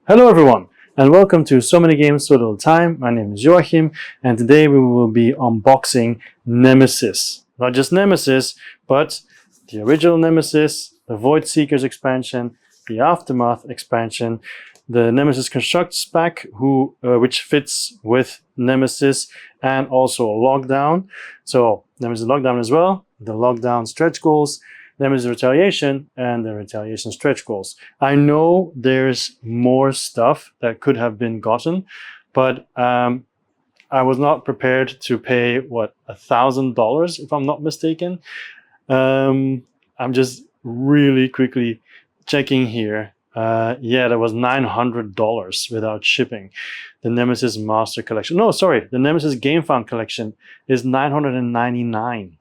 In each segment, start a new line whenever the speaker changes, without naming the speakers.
Hello everyone, and welcome to So Many Games So Little Time. My name is Joachim, and today we will be unboxing Nemesis. Not just Nemesis, but the original Nemesis, the Void Seekers expansion, the Aftermath expansion, the Nemesis Constructs pack, which fits with Nemesis, and also Lockdown. So Nemesis Lockdown as well, the Lockdown stretch goals, Nemesis Retaliation, and the Retaliation stretch goals. I know there's more stuff that could have been gotten, but I was not prepared to pay, what, $1,000 if I'm not mistaken. I'm just really quickly checking here. Yeah, that was $900 without shipping. The Nemesis Master Collection. No, sorry, the Nemesis GameFound Collection is $999.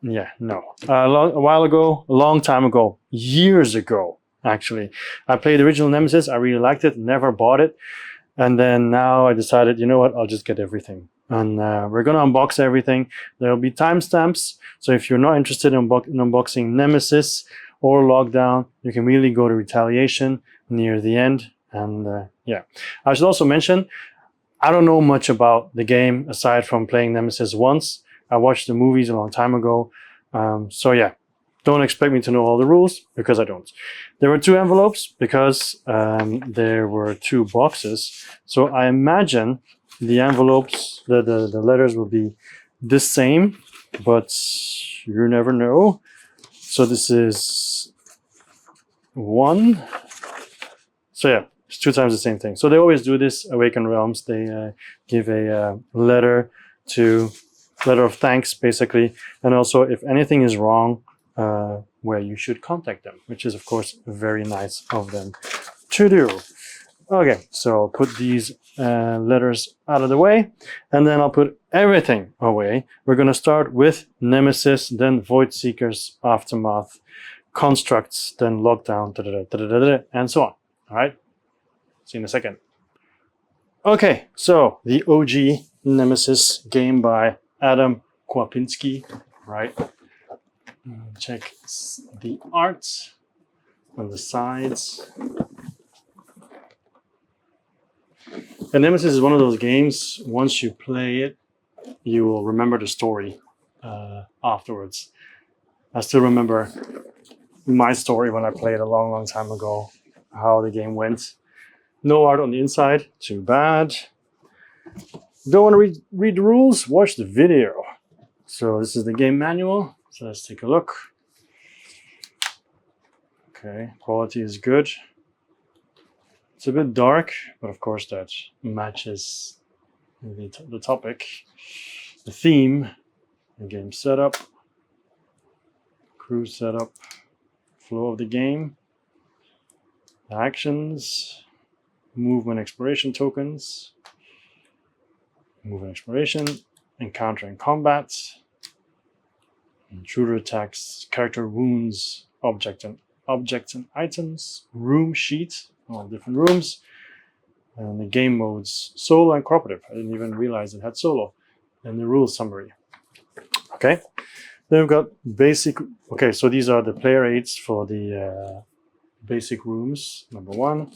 Yeah, no. A while ago, a long time ago, years ago, actually, I played the original Nemesis. I really liked it, never bought it. And then now I decided, you know what, I'll just get everything. And we're going to unbox everything. There'll be timestamps. So if you're not interested in unboxing Nemesis or Lockdown, you can really go to Retaliation near the end. And yeah, I should also mention, I don't know much about the game aside from playing Nemesis once. I watched the movies a long time ago. So yeah, don't expect me to know all the rules because I don't. There were 2 envelopes because there were 2 boxes. So I imagine the envelopes, the letters will be the same, but you never know. So this is 1. So yeah, it's 2 times the same thing. So they always do this, Awakened Realms. They give a letter of thanks, basically, and also if anything is wrong, where you should contact them, which is of course very nice of them to do. Okay, so I'll put these letters out of the way, and then I'll put everything away. We're going to start with Nemesis, then Void Seekers, Aftermath, Constructs, then Lockdown, and so on. All right, see you in a second. Okay, so the OG Nemesis game by Adam Kwapinski, right? Check the art on the sides. And Nemesis is one of those games, once you play it, you will remember the story afterwards. I still remember my story when I played a long, long time ago, how the game went. No art on the inside, too bad. Don't want to read the rules? Watch the video. So this is the game manual. So let's take a look. Okay, quality is good. It's a bit dark, but of course that matches the topic, the theme, the game setup, crew setup, flow of the game, actions, movement exploration tokens, movement exploration, encounter and combat, intruder attacks, character wounds, objects and items, room sheet, all different rooms, and the game modes, solo and cooperative. I didn't even realize it had solo, and the rules summary. Okay, then we've got basic. Okay, so these are the player aids for the basic rooms, number 1,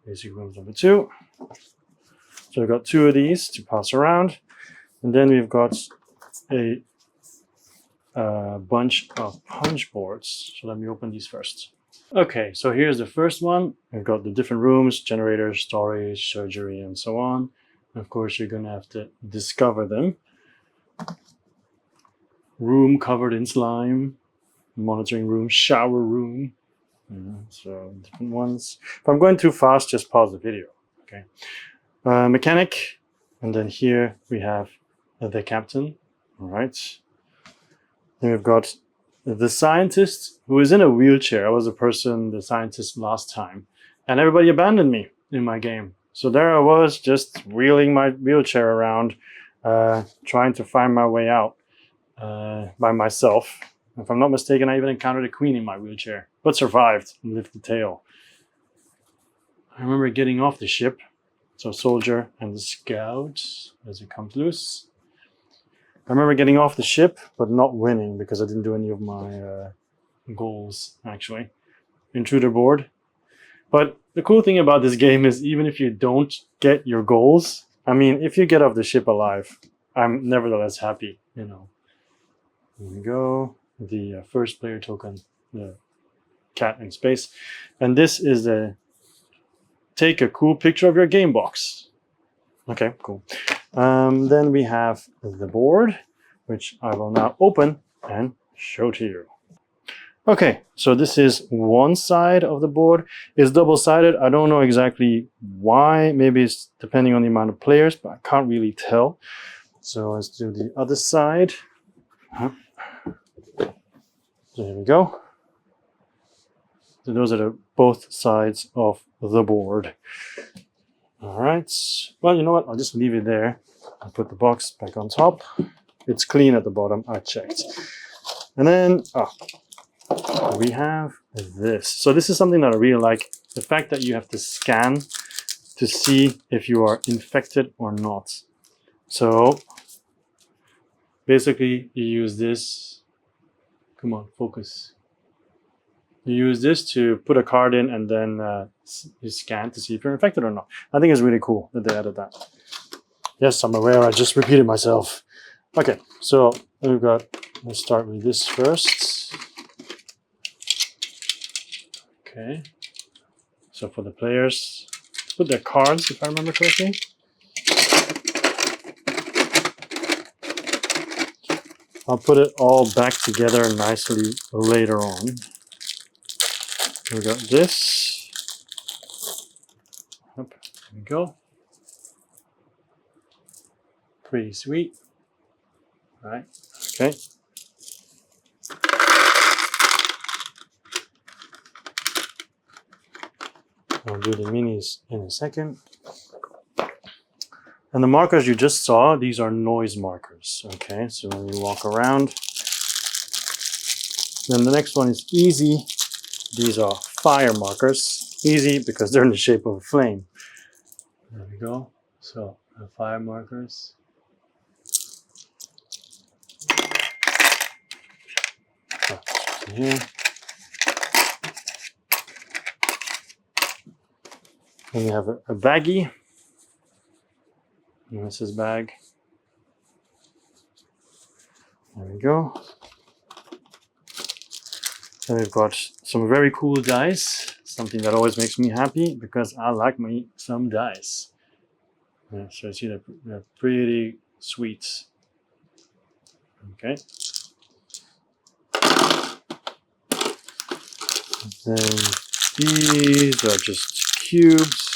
basic rooms number 2. So we've got 2 of these to pass around, and then we've got a bunch of punch boards. So let me open these first. Okay, so here's the first one. We've got the different rooms, generators, storage, surgery, and so on. And of course, you're going to have to discover them. Room covered in slime, monitoring room, shower room. So different ones. If I'm going too fast, just pause the video. Okay. Mechanic, and then here we have the captain. All right. Then we've got the scientist who is in a wheelchair. I was the scientist last time, and everybody abandoned me in my game. So there I was, just wheeling my wheelchair around, trying to find my way out by myself. If I'm not mistaken, I even encountered a queen in my wheelchair, but survived and lived the tale. I remember getting off the ship. So soldier and the scout as it comes loose. I remember getting off the ship, but not winning because I didn't do any of my goals, actually. Intruder board. But the cool thing about this game is even if you don't get your goals, I mean, if you get off the ship alive, I'm nevertheless happy, you know. Here we go. The first player token, the cat in space. And this is a take a cool picture of your game box. Okay, cool. Then we have the board, which I will now open and show to you. Okay, so this is one side of the board. It's double-sided. I don't know exactly why. Maybe it's depending on the amount of players, but I can't really tell. So let's do the other side. So here we go. So those are both sides of the board. All right. Well, you know what? I'll just leave it there. I'll put the box back on top. It's clean at the bottom. I checked. And then, we have this. So this is something that I really like. The fact that you have to scan to see if you are infected or not. So basically you use this. Come on, focus. You use this to put a card in and then you scan to see if you're infected or not. I think it's really cool that they added that. Yes, I'm aware I just repeated myself. Okay, so let's start with this first. Okay, so for the players, put their cards, if I remember correctly. I'll put it all back together nicely later on. We got this. There we go. Pretty sweet. All right, okay. I'll do the minis in a second. And the markers you just saw, these are noise markers. Okay, so when you walk around. Then the next one is easy. These are fire markers. Easy because they're in the shape of a flame. There we go. So the fire markers. Here. Then we have a baggie. Nemesis bag. There we go. Then we've got some very cool dice. Something that always makes me happy because I like me some dice. Yeah, so you see they're pretty sweet. Okay. Then these are just cubes.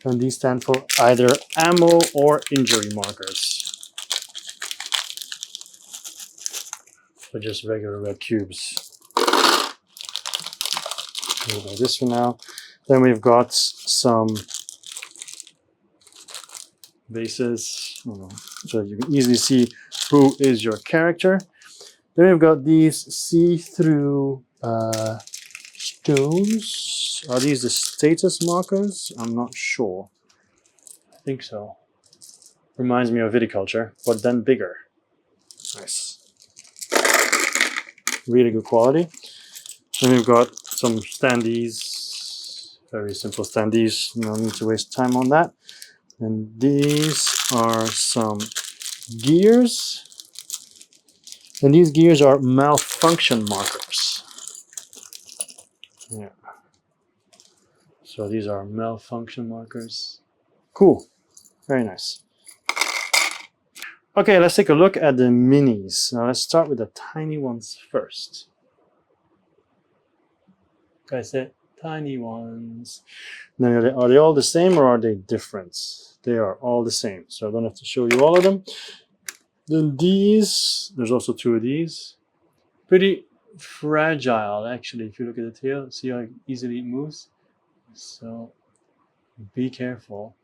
And these stand for either ammo or injury markers. So just regular red cubes. We'll do this for now. Then we've got some bases, so you can easily see who is your character. Then we've got these see-through stones. Are these the status markers? I'm not sure. I think so. Reminds me of viticulture, but then bigger. Nice. Really good quality. Then we've got some standees. Very simple standees. No need to waste time on that. And these are some gears. And these gears are malfunction markers. Yeah. So these are malfunction markers. Cool. Very nice. Okay, let's take a look at the minis. Now let's start with the tiny ones first. Like I said, tiny ones. Now, are they all the same or are they different? They are all the same, so I don't have to show you all of them. Then these, there's also two of these. Pretty fragile, actually, if you look at the tail. See how easily it moves? So be careful.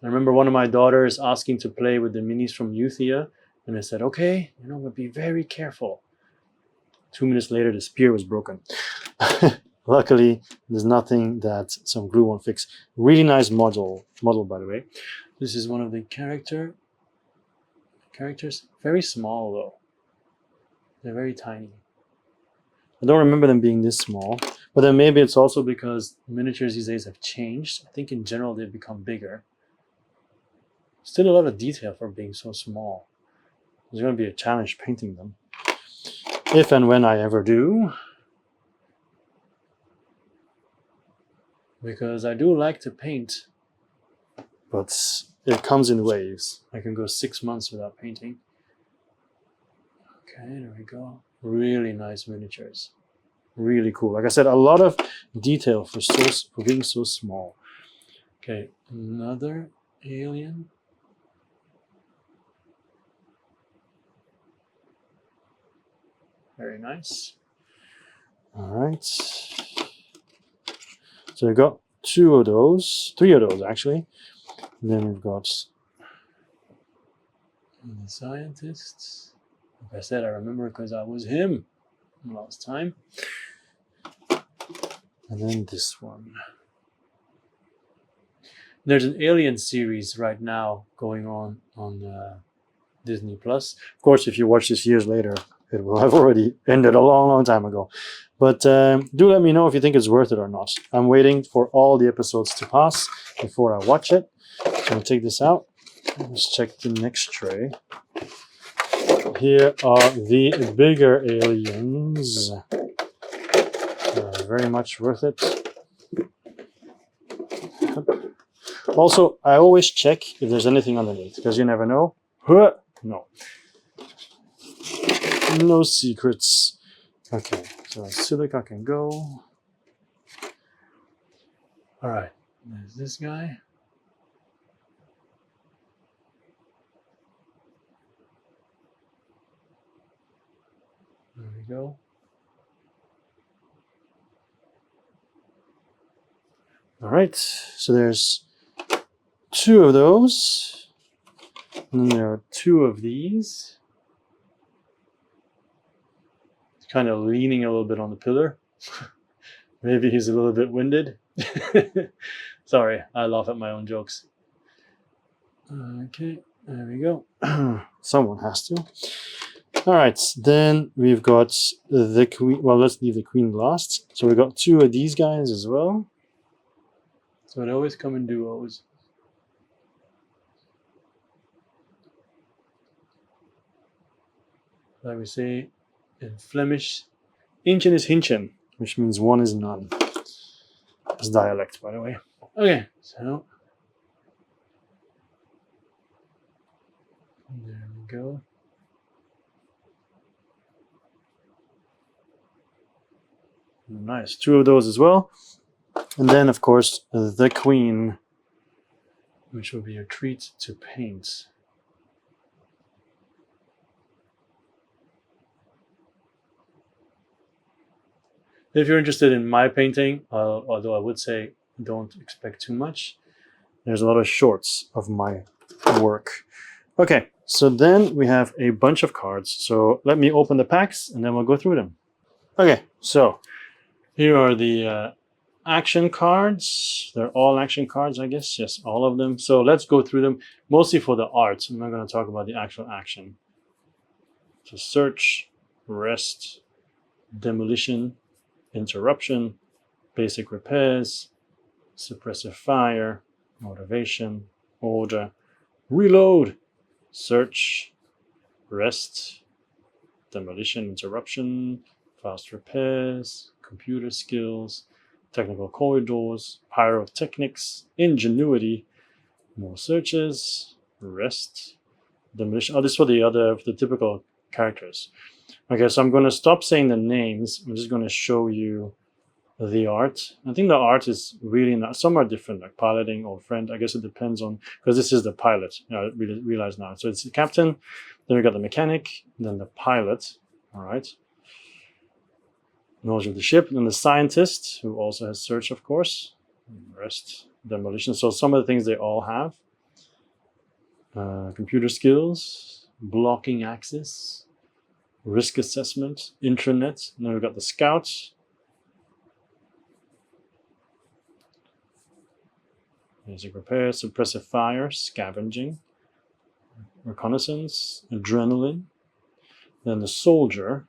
I remember one of my daughters asking to play with the minis from Euthia, and I said, okay, but be very careful. 2 minutes later, the spear was broken. Luckily, there's nothing that some glue won't fix. Really nice model, by the way. This is one of the characters. Very small, though. They're very tiny. I don't remember them being this small. But then maybe it's also because miniatures these days have changed. I think in general they've become bigger. Still a lot of detail for being so small. There's going to be a challenge painting them. If and when I ever do. Because I do like to paint. But it comes in waves. I can go 6 months without painting. Okay, there we go. Really nice miniatures. Really cool. Like I said, a lot of detail for being so small. Okay, another alien. Very nice. All right. So we've got 2 of those, 3 of those actually. And then we've got the scientists. Like I said, I remember because I was him last time. And then this one. There's an Alien series right now going on Disney Plus. Of course, if you watch this years later, it will have already ended a long, long time ago. But do let me know if you think it's worth it or not. I'm waiting for all the episodes to pass before I watch it. So I'll take this out. Let's check the next tray. Here are the bigger aliens. Very much worth it. Also, I always check if there's anything underneath, because you never know. No. No secrets. Okay, so silica can go. Alright, there's this guy. There we go. Alright, so there's 2 of those. And then there are 2 of these. Kind of leaning a little bit on the pillar. Maybe he's a little bit winded. Sorry, I laugh at my own jokes. Okay, there we go. Someone has to. All right, then we've got the queen. Well, let's leave the queen last. So we've got 2 of these guys as well. So they always come in duos. Like we say in Flemish, Inchen is Hinchen, which means 1 is none. It's dialect, by the way. Okay, so there we go. Nice, 2 of those as well. And then, of course, the queen, which will be a treat to paint. If you're interested in my painting, although I would say don't expect too much, there's a lot of shorts of my work. Okay, so then we have a bunch of cards. So let me open the packs and then we'll go through them. Okay, so here are the action cards. They're all action cards, I guess. Yes, all of them. So let's go through them, mostly for the art. I'm not going to talk about the actual action. So search, rest, demolition, interruption, basic repairs, suppressive fire, motivation, order, reload, search, rest, demolition, interruption, fast repairs, computer skills, technical corridors, pyrotechnics, ingenuity, more searches, rest, demolition. Oh, this is for the typical characters. Okay, so I'm going to stop saying the names. I'm just going to show you the art. I think the art is really not, some are different, like piloting or friend. I guess it depends on, because this is the pilot. I realize now. So it's the captain, then we got the mechanic, then the pilot. All right. Knowledge of the ship, and then the scientist, who also has search, of course. Rest, demolition. So some of the things they all have. Computer skills, blocking access, risk assessment, intranet. And then we've got the scouts. Basic repair, suppressive fire, scavenging, reconnaissance, adrenaline. Then the soldier.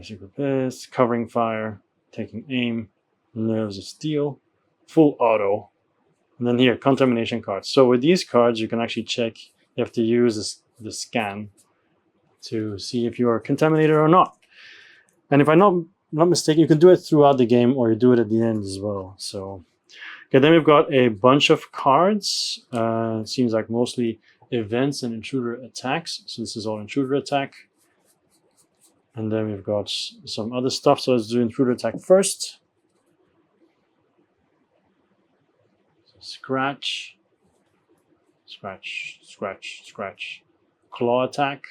Secret Pest, covering fire, taking aim, nerves of steel, full auto. And then here, contamination cards. So with these cards, you can actually check, you have to use the scan to see if you are contaminated or not. And if I'm not mistaken, you can do it throughout the game or you do it at the end as well. So, okay, then we've got a bunch of cards. It seems like mostly events and intruder attacks. So this is all intruder attack. And then we've got some other stuff. So let's do intruder attack first. So scratch, scratch, scratch, scratch. Claw attack.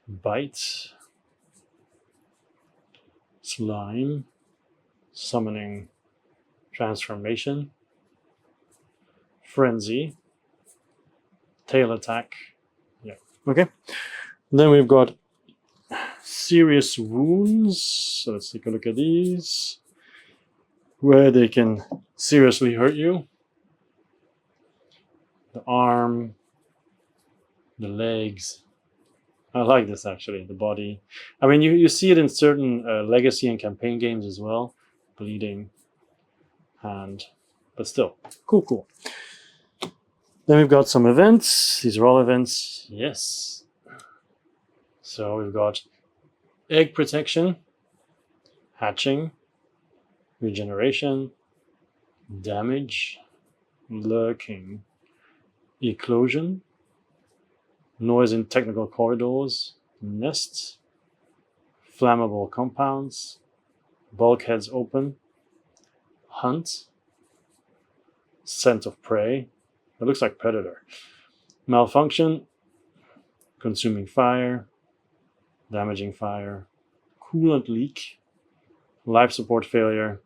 Bite. Slime. Summoning. Transformation. Frenzy. Tail attack. Yeah. Okay. Then we've got serious wounds. So let's take a look at these, where they can seriously hurt you. The arm, the legs. I like this actually, the body. I mean, you see it in certain legacy and campaign games as well. Bleeding hand, but still, cool. Then we've got some events. These are all events. Yes. So we've got egg protection, hatching, regeneration, damage, lurking, eclosion, noise in technical corridors, nests, flammable compounds, bulkheads open, hunt, scent of prey. It looks like predator. Malfunction, consuming fire, damaging fire, coolant leak, life support failure,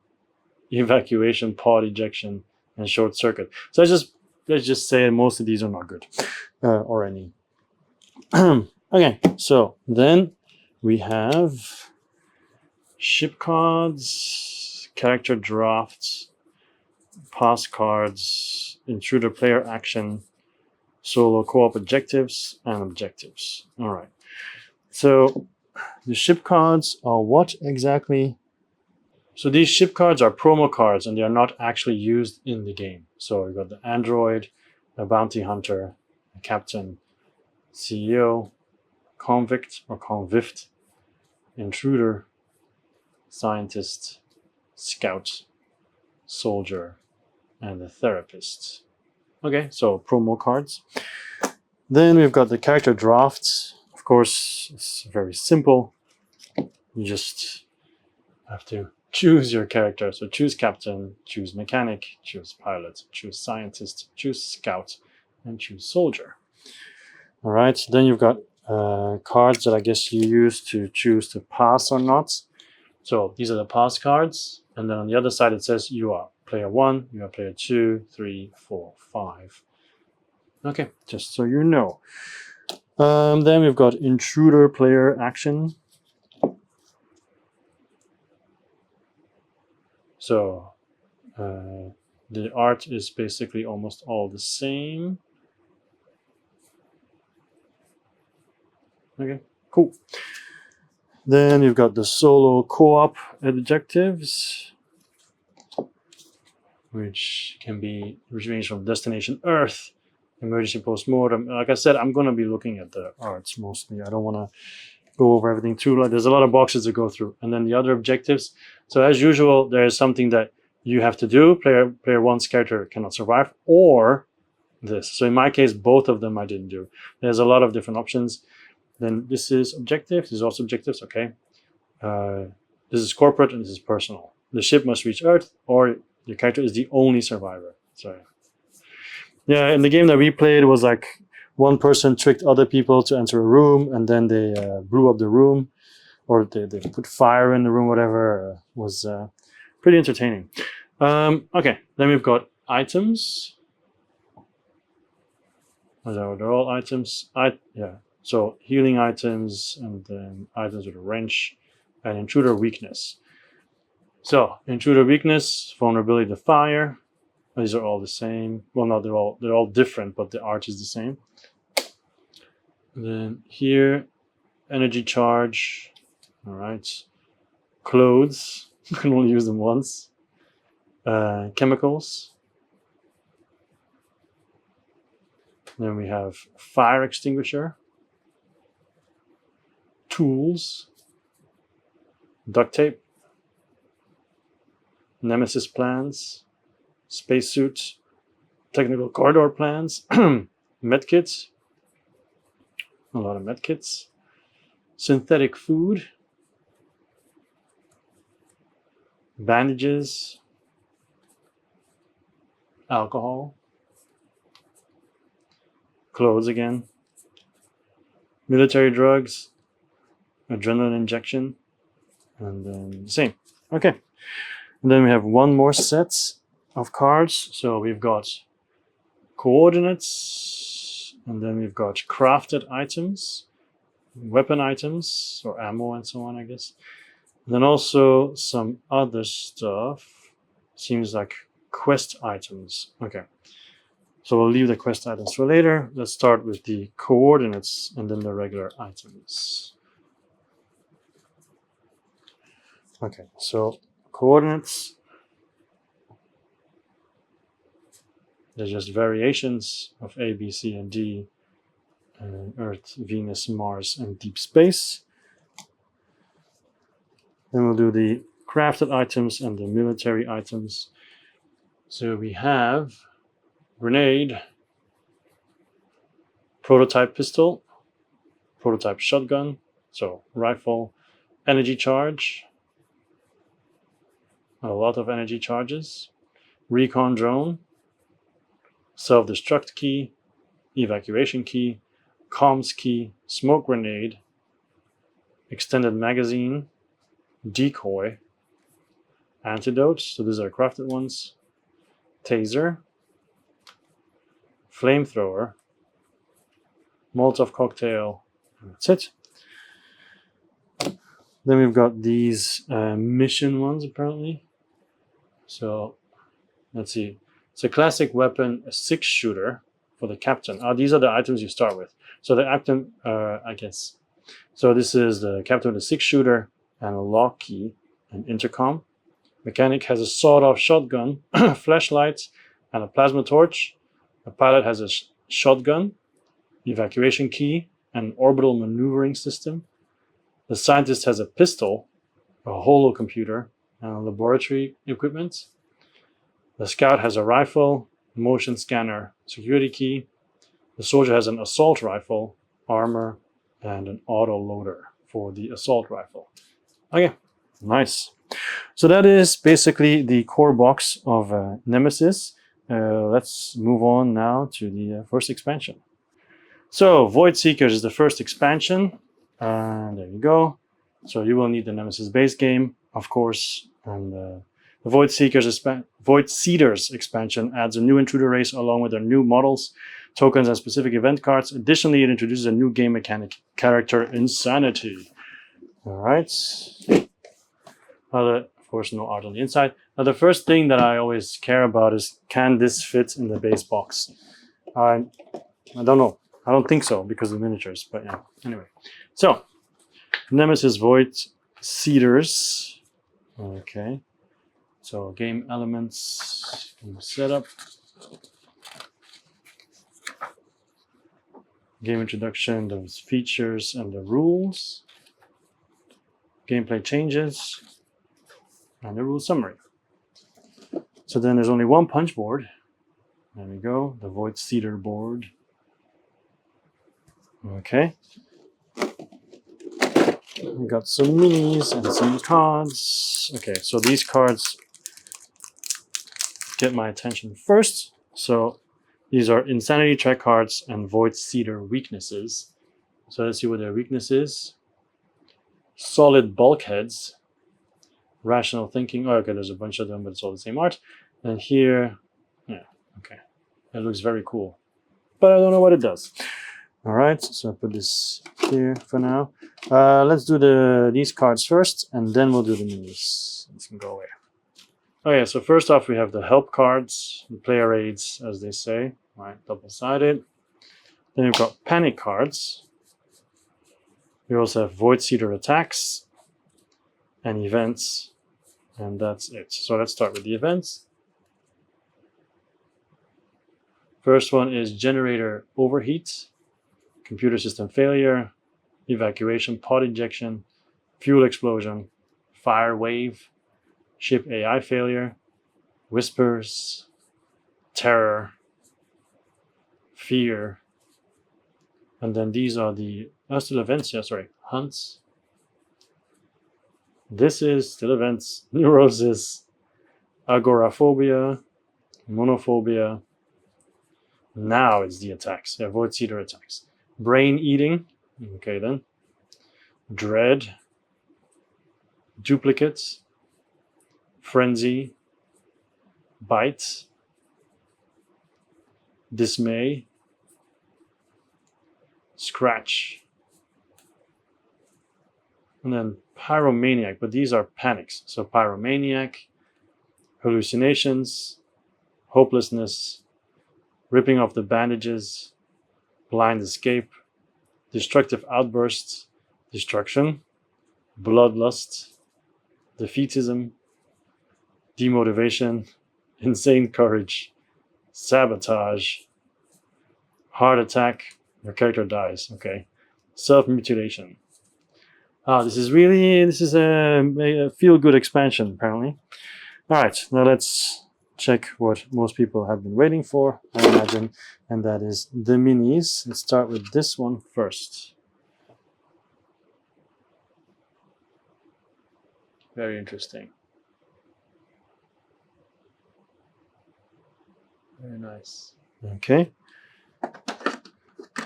evacuation pod ejection, and short circuit. So let's just say most of these are not good, or any. Okay, so then we have ship cards, character drafts, pass cards, intruder player action, solo co-op objectives, and objectives. All right. So the ship cards are what exactly? So these ship cards are promo cards and they are not actually used in the game. So we've got the android, a bounty hunter, a captain, CEO, convict or convict, intruder, scientist, scout, soldier, and the therapist. Okay, so promo cards. Then we've got the character drafts. Of course, it's very simple. You just have to choose your character. So choose captain, choose mechanic, choose pilot, choose scientist, choose scout, and choose soldier. All right, so then you've got cards that I guess you use to choose to pass or not. So these are the pass cards. And then on the other side, it says you are player 1, you are player 2, 3, 4, 5. Okay, just so you know. Then we've got intruder player action. So the art is basically almost all the same. Okay, cool. Then you've got the solo co-op objectives, which range from Destination Earth, Emergency Postmortem. Like I said, I'm going to be looking at the arts mostly. I don't want to go over everything too. There's a lot of boxes to go through. And then the other objectives. So as usual, there is something that you have to do. Player 1's character cannot survive, or this. So in my case, both of them I didn't do. There's a lot of different options. Then this is objectives. This is also objectives. Okay. This is corporate and this is personal. The ship must reach Earth, or your character is the only survivor. So yeah, in the game that we played, it was like one person tricked other people to enter a room, and then they blew up the room, or they put fire in the room. Whatever was pretty entertaining. Okay, then we've got items. They're all items. Yeah. So healing items, and then items with a wrench, and intruder weakness. So intruder weakness, vulnerability to fire. These are all the same. Well, no, they're all different, but the art is the same. And then here, energy charge. All right. Clothes. You can only use them once. Chemicals. Then we have fire extinguisher. Tools. Duct tape. Nemesis plans. Spacesuit. Technical corridor plans. Medkits. A lot of medkits. Synthetic food. Bandages. Alcohol. Clothes again. Military drugs. Adrenaline injection. And then the same. Okay. And then we have one more set of cards. So we've got coordinates, and then we've got crafted items, weapon items, or ammo and so on, I guess. And then also some other stuff. Seems like quest items. Okay. So we'll leave the quest items for later. Let's start with the coordinates and then the regular items. Okay, so coordinates. They're just variations of A, B, C, and D, Earth, Venus, Mars, and deep space. Then we'll do the crafted items and the military items. So we have grenade, prototype pistol, prototype shotgun, so rifle, energy charge, a lot of energy charges, recon drone, self-destruct key, evacuation key, comms key, smoke grenade, extended magazine, decoy, antidote, so these are crafted ones, taser, flamethrower, Molotov cocktail, and that's it. Then we've got these mission ones apparently. So let's see. It's a classic weapon, a 6-shooter for the captain. These are the items you start with. So the captain, I guess. So this is the captain with a 6-shooter and a lock key and intercom. Mechanic has a sawed-off shotgun, flashlight, and a plasma torch. The pilot has a shotgun, evacuation key, and an orbital maneuvering system. The scientist has a pistol, a holo computer, and laboratory equipment. The scout has a rifle, motion scanner, security key. The soldier has an assault rifle, armor, and an auto loader for the assault rifle. Okay, nice. So that is basically the core box of Nemesis. Let's move on now to the first expansion. So Void Seekers is the first expansion. And there you go. So you will need the Nemesis base game, of course. And the Void Seeders expansion adds a new intruder race along with their new models, tokens, and specific event cards. Additionally, it introduces a new game mechanic, character insanity. All right. Of course, no art on the inside. Now, the first thing that I always care about is, can this fit in the base box? I don't know. I don't think so because of the miniatures, but yeah. Anyway, so Nemesis Void Seeders. Okay. So game elements, game setup, game introduction, those features and the rules, gameplay changes, and the rule summary. So then there's only one punch board. There we go, the Void Seeder board. Okay. We got some minis and some cards. Okay, so these cards get my attention first. So these are Insanity Track cards and Void Seeder weaknesses. So let's see what their weakness is. Solid bulkheads. Rational thinking. Oh, okay, there's a bunch of them, but it's all the same art. And here, yeah, okay. It looks very cool. But I don't know what it does. All right, so I'll put this here for now. Let's do these cards first, and then we'll do the minis. This can go away. Okay, so first off, we have the help cards, the player aids, as they say. All right, double-sided. Then we've got panic cards. We also have void seeder attacks and events, and that's it. So let's start with the events. First one is generator overheat, computer system failure, evacuation pod injection, fuel explosion, fire wave, ship AI failure, whispers, terror, fear, and then these are the still events. Yeah, sorry, hunts. This is still events: neurosis, agoraphobia, monophobia. Now it's the attacks. Yeah, void seeder attacks. Brain eating. Okay, then. Dread. Duplicates. Frenzy. Bite. Dismay. Scratch. And then pyromaniac, but these are panics. So pyromaniac, hallucinations, hopelessness, ripping off the bandages, blind escape, destructive outbursts, destruction, bloodlust, defeatism, demotivation, insane courage, sabotage, heart attack, your character dies. Okay. Self-mutilation. This is a feel-good expansion, apparently. All right, now let's check what most people have been waiting for, I imagine, and that is the minis. Let's start with this one first. Very interesting. Very nice. Okay.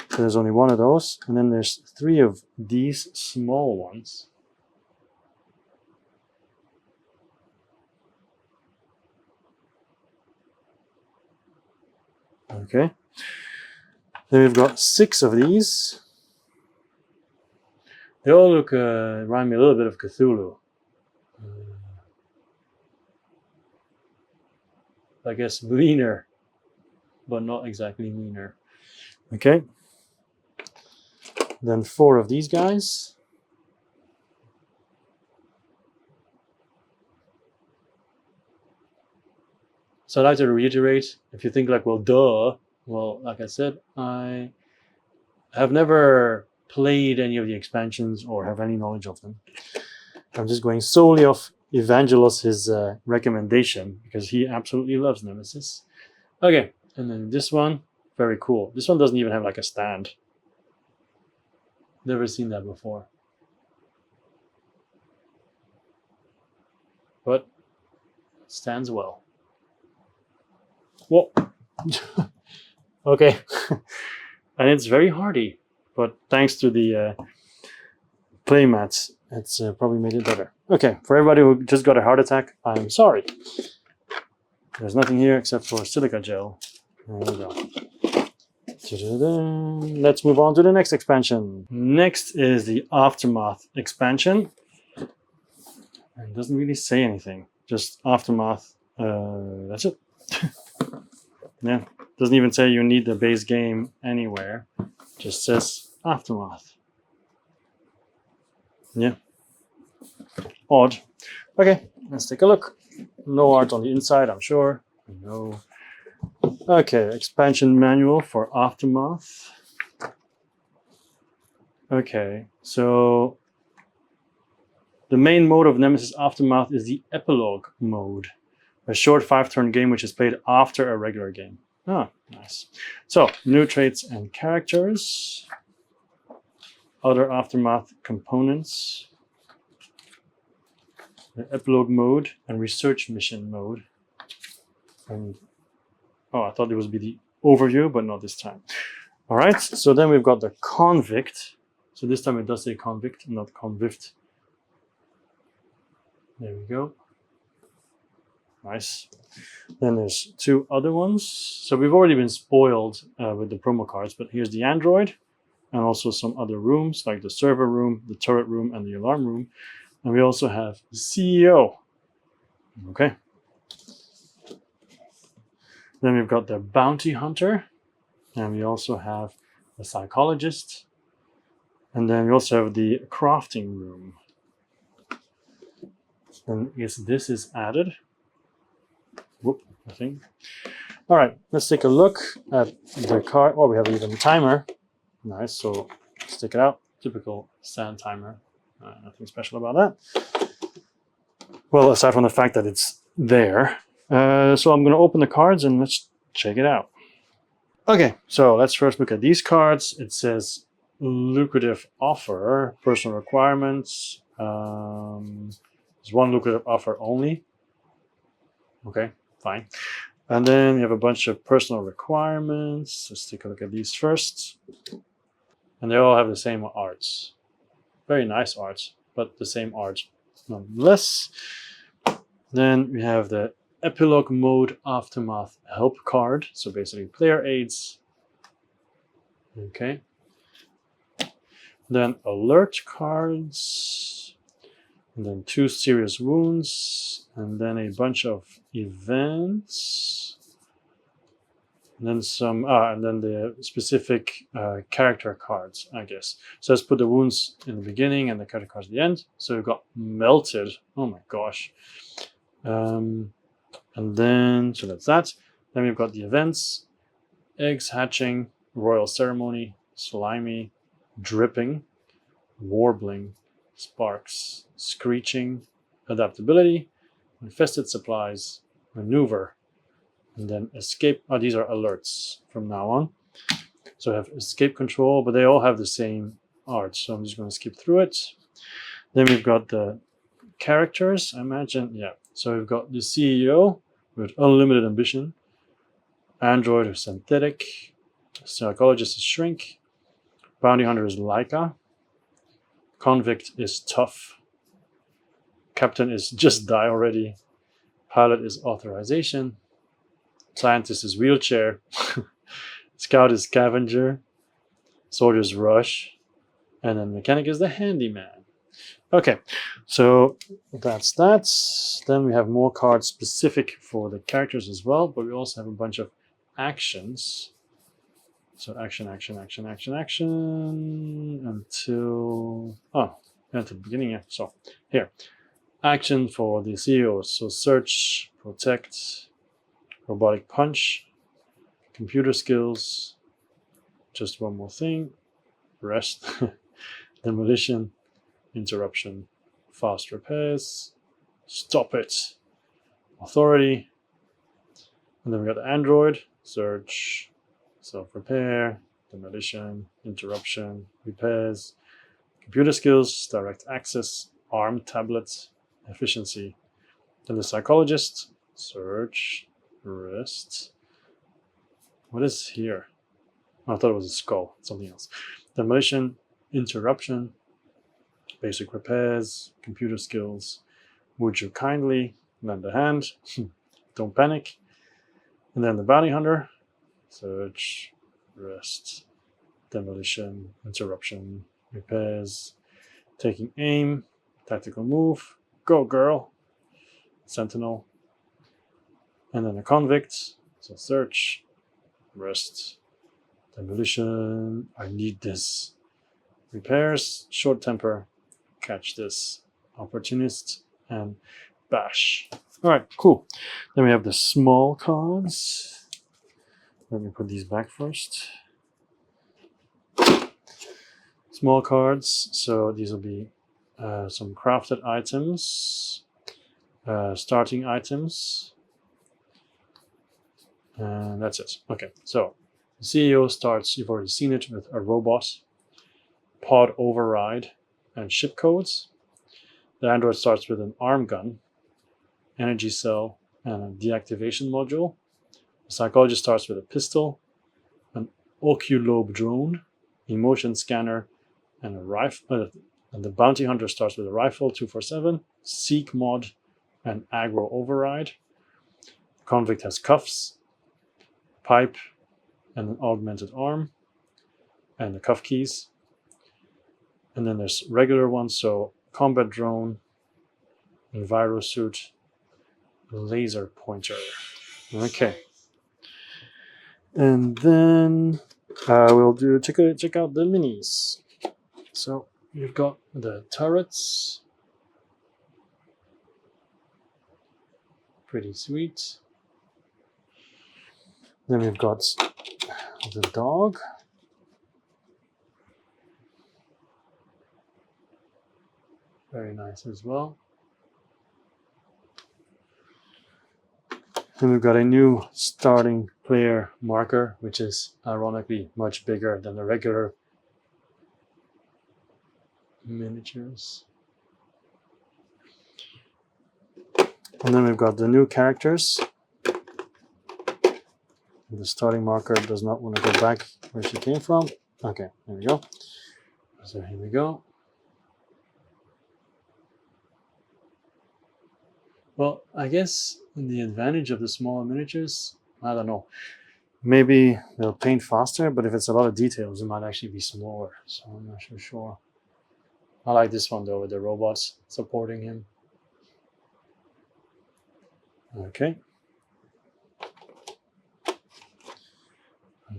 So there's only one of those, and then there's 3 of these small ones. Okay. Then we've got 6 of these. They all look remind me a little bit of Cthulhu. I guess leaner, but not exactly meaner. Okay. Then 4 of these guys. So I'd like to reiterate, if you think like, well, duh, well, like I said, I have never played any of the expansions or have any knowledge of them. I'm just going solely off Evangelos' recommendation because he absolutely loves Nemesis. Okay, and then this one, very cool. This one doesn't even have like a stand. Never seen that before. But it stands well. Whoa. Okay. And it's very hardy, but thanks to the play mats, it's probably made it better. Okay, for everybody who just got a heart attack, I'm sorry. There's nothing here except for silica gel. There we go. Let's move on to the next expansion. Next is the Aftermath expansion. It doesn't really say anything, just Aftermath. That's it. Yeah, doesn't even say you need the base game anywhere. Just says Aftermath. Yeah. Odd. Okay, let's take a look. No art on the inside, I'm sure. No. Okay, expansion manual for Aftermath. Okay, so the main mode of Nemesis Aftermath is the Epilogue mode, a short 5-turn game which is played after a regular game. Ah, nice. So, new traits and characters, other Aftermath components, the Epilogue mode and research mission mode. And oh, I thought it would be the overview, but not this time. All right, so then we've got the Convict. So this time it does say Convict, not Convict. There we go. Nice. Then there's 2 other ones. So we've already been spoiled with the promo cards, but here's the Android and also some other rooms like the server room, the turret room, and the alarm room. And we also have the CEO. Okay. Then we've got the Bounty Hunter, and we also have the Psychologist, And then we also have the crafting room. And yes, this is added. Whoop, I think. All right, let's take a look at the card. Oh, we have even a timer. Nice, so stick it out. Typical Sandtimer. Nothing special about that. Well, aside from the fact that it's there. So I'm going to open the cards and let's check it out. Okay, so let's first look at these cards. It says lucrative offer, personal requirements. There's one lucrative offer only. Okay, fine. And then we have a bunch of personal requirements. Let's take a look at these first. And they all have the same arts. Very nice arts, but the same arts nonetheless. Then we have the Epilogue Mode Aftermath Help card. So basically player aids. Okay. Then alert cards. And then 2 serious wounds. And then a bunch of events. And then some, and then the specific character cards, I guess. So let's put the wounds in the beginning and the character cards at the end. So we've got melted. Oh my gosh. And then, so that's that. Then we've got the events, eggs hatching, royal ceremony, slimy, dripping, warbling, sparks, screeching, adaptability, infested supplies, maneuver, and then escape. Oh, these are alerts from now on. So I have escape control, but they all have the same art. So I'm just going to skip through it. Then we've got the characters, I imagine. Yeah. So we've got the CEO with unlimited ambition, android is synthetic, psychologist is shrink, bounty hunter is Laika, convict is tough, captain is just die already, pilot is authorization, scientist is wheelchair, scout is scavenger, soldier is rush, and then mechanic is the handyman. Okay, so that's that. Then we have more cards specific for the characters as well, but we also have a bunch of actions. So action, action, action, action, action until at the beginning. Yeah. So here, action for the CEOs. So search, protect, robotic punch, computer skills. Just one more thing. Rest, demolition, interruption, fast repairs, stop it, authority, and then we got the android, search, self-repair, demolition, interruption, repairs, computer skills, direct access, arm tablet, efficiency. Then the psychologist, search, rest. What is here? Oh, I thought it was a skull, something else. Demolition, interruption, basic repairs, computer skills, would you kindly lend a hand, don't panic, and then the bounty hunter, search, rest, demolition, interruption, repairs, taking aim, tactical move, go girl, sentinel, and then a convict, so search, rest, demolition, I need this, repairs, short temper, catch this, opportunist, and bash. All right, cool. Then we have the small cards. Let me put these back first. Small cards. So these will be some crafted items, starting items, and that's it. Okay, so the CEO starts, you've already seen it, with a robot, pod override, and ship codes. The android starts with an arm gun, energy cell, and a deactivation module. The psychologist starts with a pistol, an oculobe drone, emotion scanner, and a rifle. And the bounty hunter starts with a rifle, 247, seek mod, and aggro override. The convict has cuffs, pipe, and an augmented arm, and the cuff keys. And then there's regular ones, so combat drone, envirosuit, laser pointer. Okay. And then we'll check out the minis. So you've got the turrets. Pretty sweet. Then we've got the dog. Very nice as well. And we've got a new starting player marker, which is ironically much bigger than the regular miniatures. And then we've got the new characters. The starting marker does not want to go back where she came from. Okay, there we go. So here we go. Well, I guess the advantage of the smaller miniatures, I don't know. Maybe they'll paint faster, but if it's a lot of details, it might actually be smaller. So I'm not so sure. I like this one though, with the robots supporting him. Okay.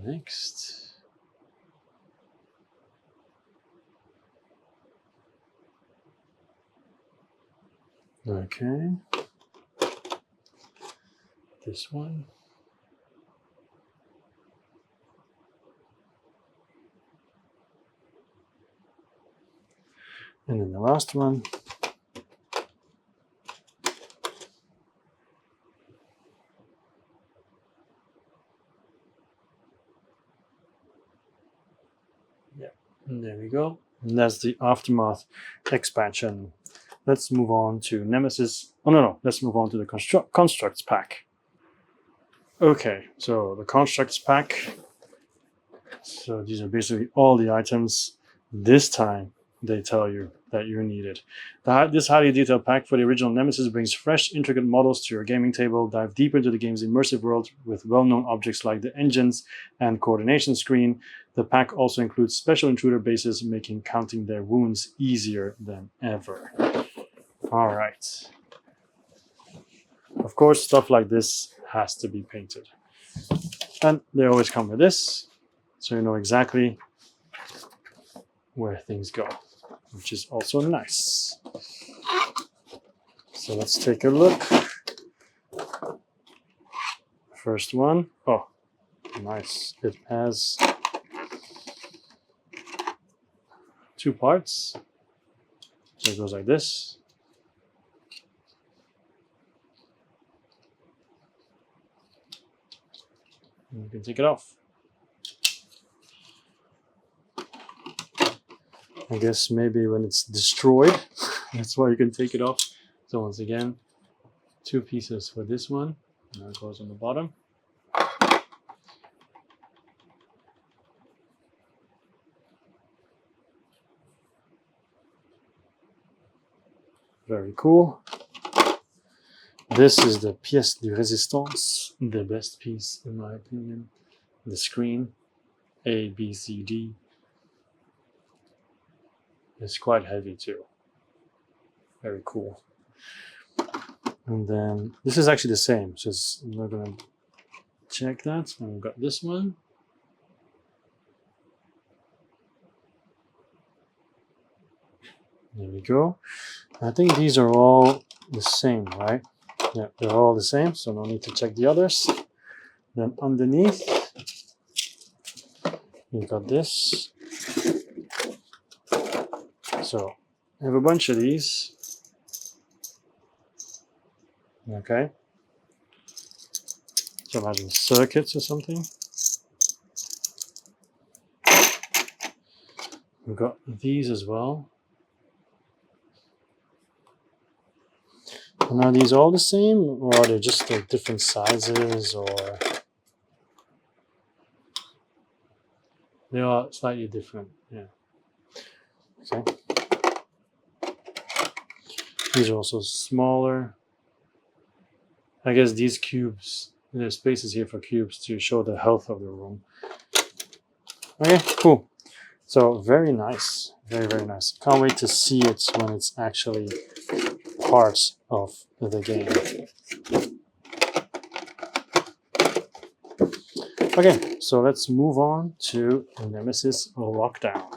Next. Okay. This one. And then the last one. Yeah, and there we go. And that's the Aftermath expansion. Let's move on to Nemesis. Oh, no. Let's move on to the Constructs pack. Okay, so the Constructs pack. So these are basically all the items. This time, they tell you that you need it. This highly detailed pack for the original Nemesis brings fresh, intricate models to your gaming table. Dive deeper into the game's immersive world with well-known objects like the engines and coordination screen. The pack also includes special intruder bases, making counting their wounds easier than ever. All right. Of course, stuff like this has to be painted. And they always come with this, so you know exactly where things go, which is also nice. So let's take a look. First one. Oh, nice. It has 2 parts. So it goes like this. And you can take it off. I guess maybe when it's destroyed, that's why you can take it off. So once again, 2 pieces for this one. Now it goes on the bottom. Very cool. This is the pièce de résistance, the best piece in my opinion. The screen, A, B, C, D. It's quite heavy too. Very cool. And then this is actually the same. So I'm not gonna check that. And we've got this one. There we go. I think these are all the same, right? Yeah, they're all the same, so no need to check the others. Then underneath, you've got this. So I have a bunch of these. Okay. So imagine circuits or something. We've got these as well. And are these all the same, or are they just like different sizes, or they are slightly different? Yeah. Okay. These are also smaller. I guess these cubes, there's spaces here for cubes to show the health of the room. Okay, cool. So very nice, very, very nice. Can't wait to see it when it's actually part of the game. Okay, so let's move on to Nemesis Lockdown.